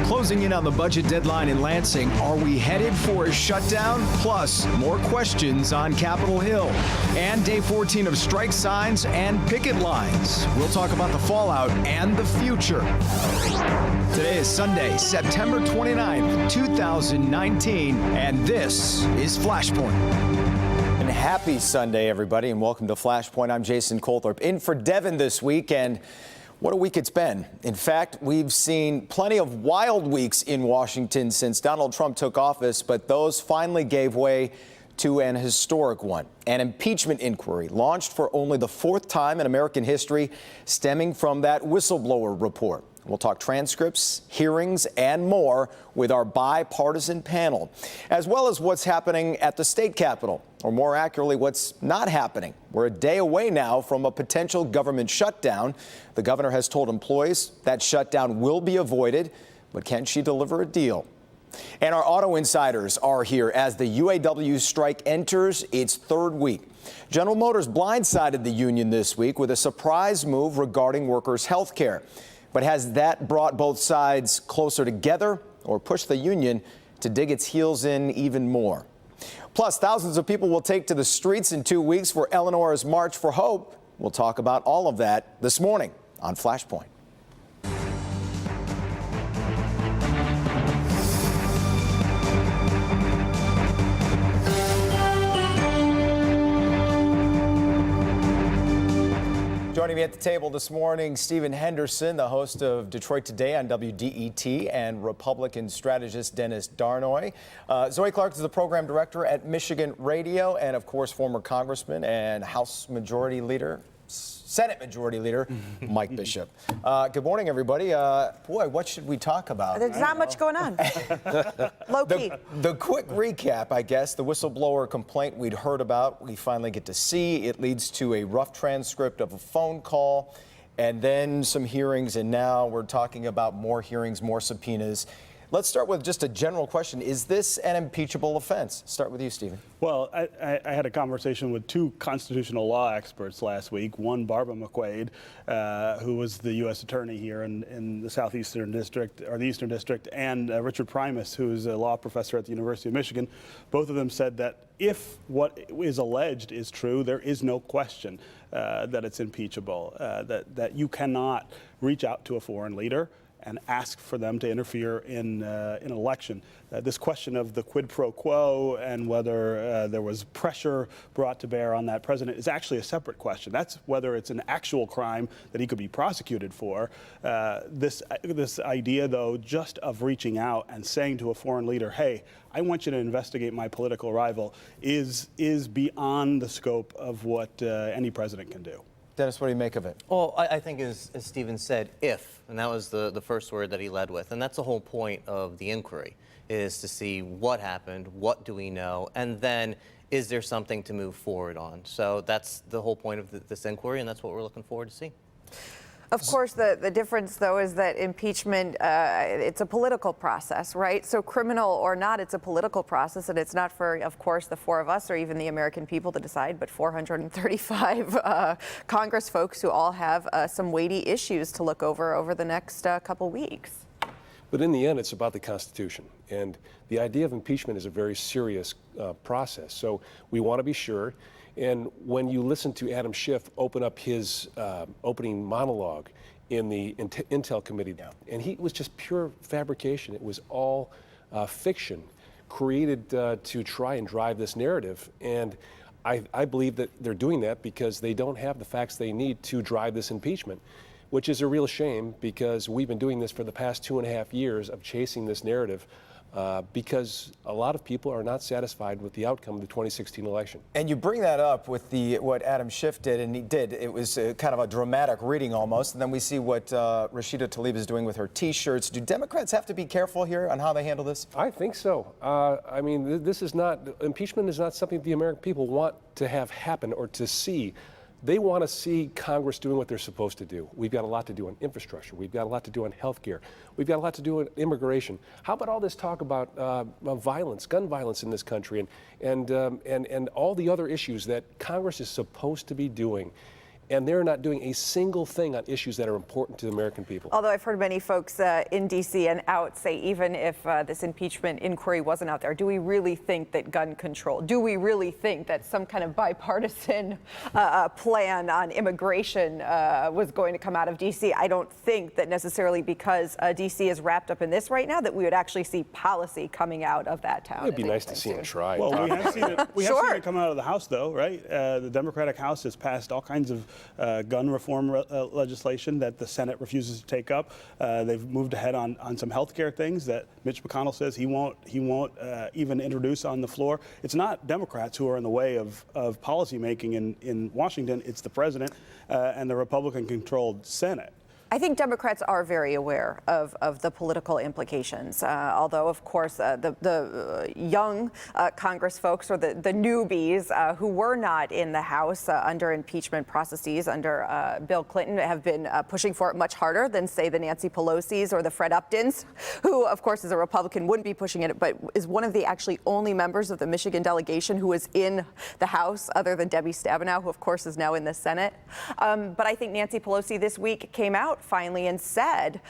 Closing in on the budget deadline in Lansing, are we headed for a shutdown? Plus, more questions on Capitol Hill. And day 14 of strike signs and picket lines. We'll talk about the fallout and the future. Today is Sunday, September 29th, 2019, and this is Flashpoint. And happy Sunday, everybody, and welcome to Flashpoint. I'm Jason Colthorpe, in for Devin this week, and what a week it's been. In fact, we've seen plenty of wild weeks in Washington since Donald Trump took office, but those finally gave way to an historic one. An impeachment inquiry launched for only the fourth time in American history, stemming from that whistleblower report. We'll talk transcripts, hearings, and more with our bipartisan panel, as well as what's happening at the state capitol, or more accurately, what's not happening. We're a day away now from a potential government shutdown. The governor has told employees that shutdown will be avoided, but can she deliver a deal? And our auto insiders are here as the UAW strike enters its third week. General Motors blindsided the union this week with a surprise move regarding workers' health care. But has that brought both sides closer together or pushed the union to dig its heels in even more? Plus, thousands of people will take to the streets in 2 weeks for Illinois' March for Hope. We'll talk about all of that this morning on Flashpoint. Joining me at the table this morning, Stephen Henderson, the host of Detroit Today on WDET, and Republican strategist Dennis Darnoy. Zoe Clark is the program director at Michigan Radio, and of course, former Congressman and Senate Majority Leader Mike Bishop. Good morning, everybody. Boy, what should we talk about? There's not much going on. Low key. The quick recap, I guess, the whistleblower complaint we'd heard about, we finally get to see. It leads to a rough transcript of a phone call, and then some hearings, and now we're talking about more hearings, more subpoenas. Let's start with just a general question. Is this an impeachable offense? Start with you, Stephen. Well, I had a conversation with two constitutional law experts last week. One, Barbara McQuaid, who was the U.S. attorney here in the Southeastern District, or the Eastern District, and Richard Primus, who is a law professor at the University of Michigan. Both of them said that if what is alleged is true, there is no question that it's impeachable, that you cannot reach out to a foreign leader and ask for them to interfere in an election. This question of the quid pro quo and whether there was pressure brought to bear on that president is actually a separate question. That's whether it's an actual crime that he could be prosecuted for. This idea, though, just of reaching out and saying to a foreign leader, hey, I want you to investigate my political rival, is beyond the scope of what any president can do. Dennis, what do you make of it? Well, I think, as Stephen said, if, and that was the first word that he led with, and that's the whole point of the inquiry, is to see what happened, what do we know, and then is there something to move forward on? So that's the whole point of this inquiry, and that's what we're looking forward to see. Of course, the difference, though, is that impeachment, it's a political process, right? So criminal or not, it's a political process, and it's not for, of course, the four of us or even the American people to decide, but 435 Congress folks who all have some weighty issues to look over the next couple weeks. But in the end, it's about the Constitution. And the idea of impeachment is a very serious process. So we want to be sure. And when you listen to Adam Schiff open up his opening monologue in the Intel Committee, and it was just pure fabrication. It was all fiction created to try and drive this narrative. And I believe that they're doing that because they don't have the facts they need to drive this impeachment, which is a real shame because we've been doing this for the past 2.5 years of chasing this narrative. Because a lot of people are not satisfied with the outcome of the 2016 election. And you bring that up with what Adam Schiff did, and he did. It was kind of a dramatic reading almost. And then we see what Rashida Tlaib is doing with her T-shirts. Do Democrats have to be careful here on how they handle this? I think so. I mean, impeachment is not something the American people want to have happen or to see. They want to see Congress doing what they're supposed to do. We've got a lot to do on infrastructure. We've got a lot to do on health care. We've got a lot to do on immigration. How about all this talk about violence, gun violence in this country, and all the other issues that Congress is supposed to be doing? and they're not doing a single thing on issues that are important to the American people. Although I've heard many folks in D.C. and out say even if this impeachment inquiry wasn't out there, do we really think that gun control, do we really think that some kind of bipartisan plan on immigration was going to come out of D.C.? I don't think that necessarily because D.C. is wrapped up in this right now that we would actually see policy coming out of that town. It'd be nice to see them try. Well, we have seen it. We have Sure. seen it come out of the House, though, right? The Democratic House has passed all kinds of gun reform legislation that the Senate refuses to take up. They've moved ahead on some health care things that Mitch McConnell says he won't even introduce on the floor. It's not Democrats who are in the way of policy making in Washington. It's the president and the Republican-controlled Senate. I think Democrats are very aware of the political implications, although, of course, the young Congress folks or the newbies who were not in the House under impeachment processes under Bill Clinton have been pushing for it much harder than, say, the Nancy Pelosi's or the Fred Uptons, who, of course, as a Republican wouldn't be pushing it, but is one of the actually only members of the Michigan delegation who is in the House, other than Debbie Stabenow, who, of course, is now in the Senate. But I think Nancy Pelosi this week came out finally and said,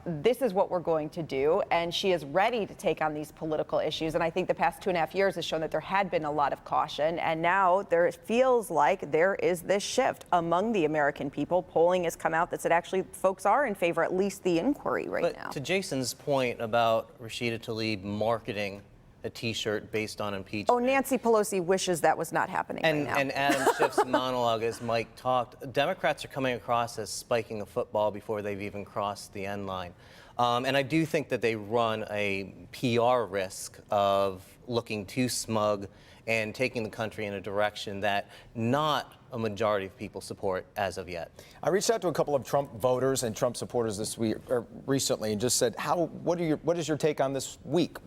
this is what we're going to do, and she is ready to take on these political issues. And I think the past 2.5 years has shown that there had been a lot of caution, and now there feels like there is this shift among the American people. Polling has come out that said actually folks are in favor, at least the inquiry right now. To Jason's point about Rashida Tlaib marketing a T-shirt based on impeachment. Oh, Nancy Pelosi wishes that was not happening right now. And Adam Schiff's monologue, as Mike talked, Democrats are coming across as spiking a football before they've even crossed the end line. And I do think that they run a PR risk of looking too smug and taking the country in a direction that not a majority of people support as of yet. I reached out to a couple of Trump voters and Trump supporters this week, or recently, and just said, what is your take on this week?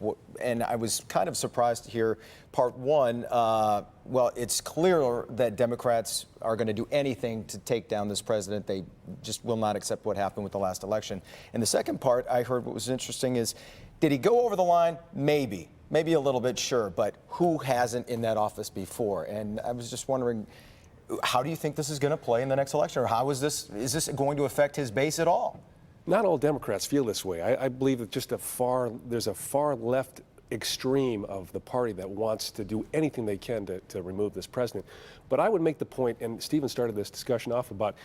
And I was kind of surprised to hear part one. Well, it's clear that Democrats are going to do anything to take down this president. They just will not accept what happened with the last election. And the second part I heard, what was interesting is, did he go over the line? Maybe a little bit, sure, but who hasn't in that office before? And I was just wondering, how do you think this is going to play in the next election, or how is this going to affect his base at all? Not all Democrats feel this way. I believe that there's a far left extreme of the party that wants to do anything they can to remove this president. But I would make the point, and Stephen started this discussion off about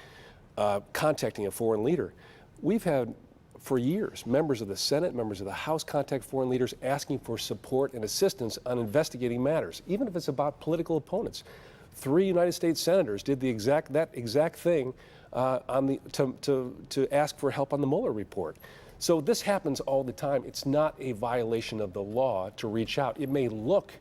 contacting a foreign leader. We've had, for years, members of the Senate, members of the House contact foreign leaders asking for support and assistance on investigating matters, even if it's about political opponents. 3 United States senators did that exact thing to ask for help on the Mueller report. So this happens all the time. It's not a violation of the law to reach out. It may look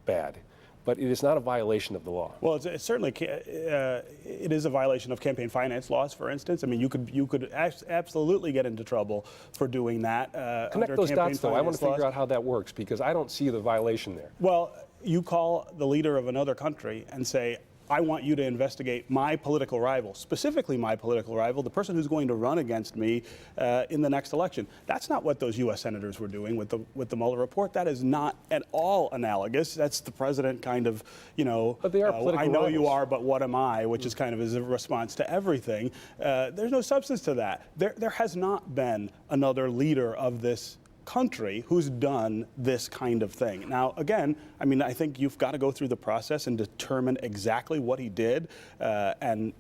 bad, but it is not a violation of the law. Well, it's certainly it is a violation of campaign finance laws, for instance. I mean, you could absolutely get into trouble for doing that. Connect those dots, though. I want to figure out how that works, because I don't see the violation there. Well, you call the leader of another country and say, I want you to investigate my political rival, specifically my political rival, the person who's going to run against me in the next election. That's not what those U.S. senators were doing with the Mueller report. That is not at all analogous. That's the president kind of, But they are political I know rivals. you are, but what am I? Which is kind of his response to everything. There's no substance to that. There has not been another leader of this country who's done this kind of thing. Now, again, I mean, I think you've got to go through the process and determine exactly what he did, and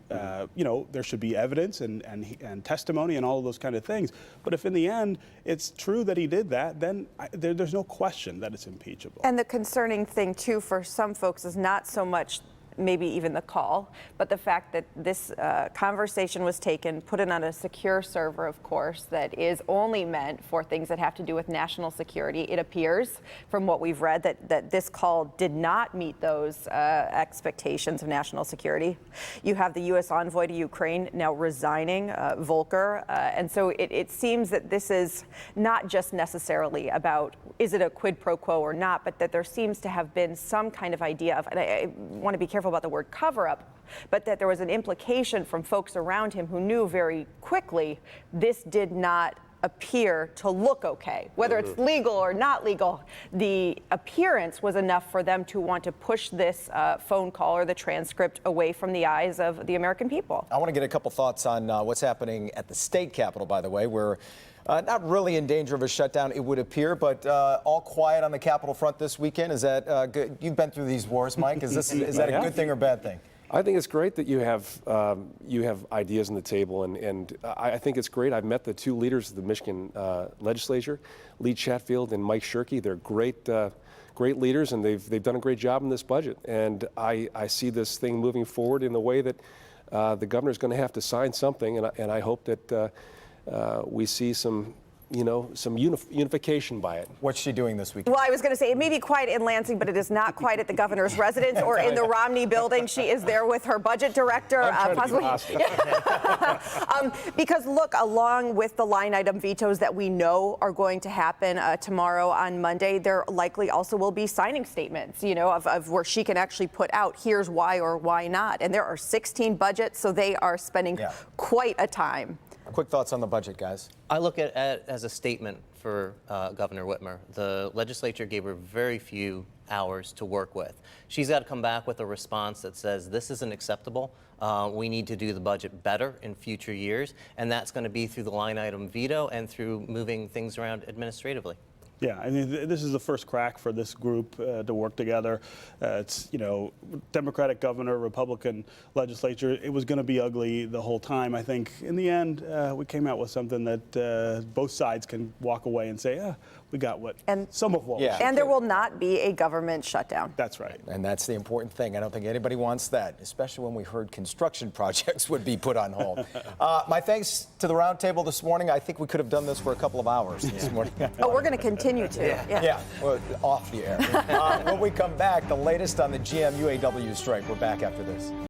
there should be evidence and testimony and all of those kind of things. But if in the end it's true that he did that, then there's no question that it's impeachable. And the concerning thing, too, for some folks is not so much maybe even the call, but the fact that this conversation was taken, put it on a secure server, of course, that is only meant for things that have to do with national security. It appears from what we've read that this call did not meet those expectations of national security. You have the U.S. envoy to Ukraine now resigning, Volker, and so it seems that this is not just necessarily about is it a quid pro quo or not, but that there seems to have been some kind of idea of, and I want to be careful about the word cover-up, but that there was an implication from folks around him who knew very quickly this did not appear to look okay. Whether it's legal or not legal, the appearance was enough for them to want to push this phone call or the transcript away from the eyes of the American people. I want to get a couple thoughts on what's happening at the state capitol, by the way. We're not really in danger of a shutdown, it would appear, but all quiet on the Capitol front this weekend. Is that good? You've been through these wars, Mike. Is that a good thing or bad thing? I think it's great that you have ideas on the table, and I think it's great. I've met the two leaders of the Michigan legislature, Lee Chatfield and Mike Shirkey. They're great leaders, and they've done a great job in this budget. And I see this thing moving forward in the way that the governor's going to have to sign something, and I hope that we see some unification by it. What's she doing this weekend? Well, I was going to say it may be quiet in Lansing, but it is not quite at the governor's residence or in the Romney building. She is there with her budget director. Because look, along with the line item vetoes that we know are going to happen tomorrow on Monday, there likely also will be signing statements, of where she can actually put out here's why or why not. And there are 16 budgets, so they are spending quite a time. Quick thoughts on the budget, guys. I look at it as a statement for Governor Whitmer. The legislature gave her very few hours to work with. She's got to come back with a response that says this isn't acceptable. We need to do the budget better in future years, and that's going to be through the line item veto and through moving things around administratively. Yeah, I mean, this is the first crack for this group to work together. It's, Democratic governor, Republican legislature. It was going to be ugly the whole time. I think in the end, we came out with something that both sides can walk away and say, we got some of what. Yeah. And there will not be a government shutdown. That's right. And that's the important thing. I don't think anybody wants that, especially when we heard construction projects would be put on hold. My thanks to the roundtable this morning. I think we could have done this for a couple of hours this morning. Oh, we're going to continue to. Yeah, well, off the air. When we come back, the latest on the GM UAW strike. We're back after this.